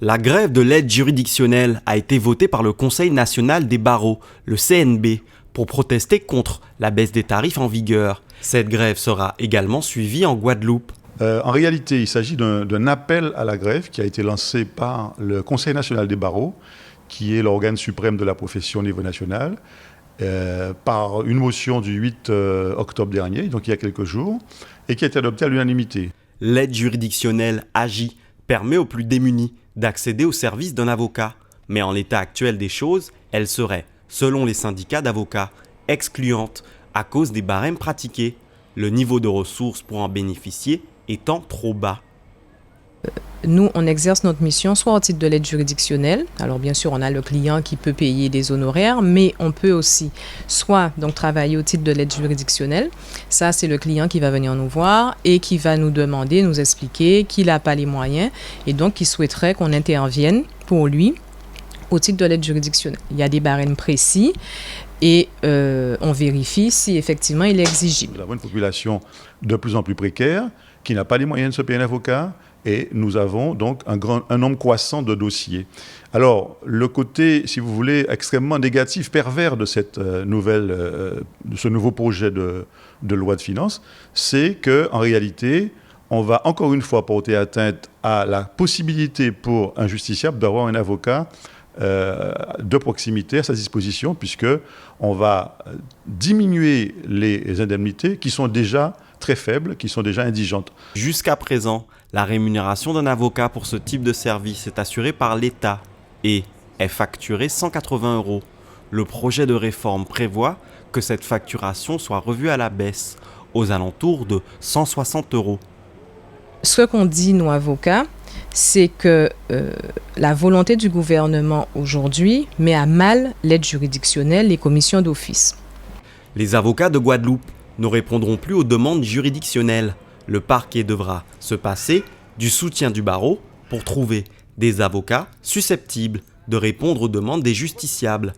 La grève de l'aide juridictionnelle a été votée par le Conseil national des barreaux, le CNB, pour protester contre la baisse des tarifs en vigueur. Cette grève sera également suivie en Guadeloupe. En réalité, il s'agit d'un appel à la grève qui a été lancé par le Conseil national des barreaux, qui est l'organe suprême de la profession au niveau national, par une motion du 8 octobre dernier, donc il y a quelques jours, et qui a été adoptée à l'unanimité. L'aide juridictionnelle AGI permet aux plus démunis d'accéder au service d'un avocat. Mais en l'état actuel des choses, elle serait, selon les syndicats d'avocats, excluante à cause des barèmes pratiqués, le niveau de ressources pour en bénéficier étant trop bas. Nous, on exerce notre mission soit au titre de l'aide juridictionnelle. Alors bien sûr, on a le client qui peut payer des honoraires, mais on peut aussi soit donc travailler au titre de l'aide juridictionnelle. Ça, c'est le client qui va venir nous voir et qui va nous demander, nous expliquer qu'il n'a pas les moyens et donc qui souhaiterait qu'on intervienne pour lui au titre de l'aide juridictionnelle. Il y a des barèmes précis et on vérifie si effectivement il est exigible. Nous avons une population de plus en plus précaire qui n'a pas les moyens de se payer un avocat. Et nous avons donc un nombre croissant de dossiers. Alors, le côté, si vous voulez, extrêmement négatif, pervers de cette de ce nouveau projet de loi de finances, c'est qu'en réalité, on va encore une fois porter atteinte à la possibilité pour un justiciable d'avoir un avocat de proximité à sa disposition, puisqu'on va diminuer les indemnités qui sont déjà très faibles, qui sont déjà indigentes. Jusqu'à présent, la rémunération d'un avocat pour ce type de service est assurée par l'État et est facturée 180 €. Le projet de réforme prévoit que cette facturation soit revue à la baisse, aux alentours de 160 €. Ce qu'on dit, nous, avocats, c'est que la volonté du gouvernement aujourd'hui met à mal l'aide juridictionnelle, les commissions d'office. Les avocats de Guadeloupe ne répondront plus aux demandes juridictionnelles. Le parquet devra se passer du soutien du barreau pour trouver des avocats susceptibles de répondre aux demandes des justiciables.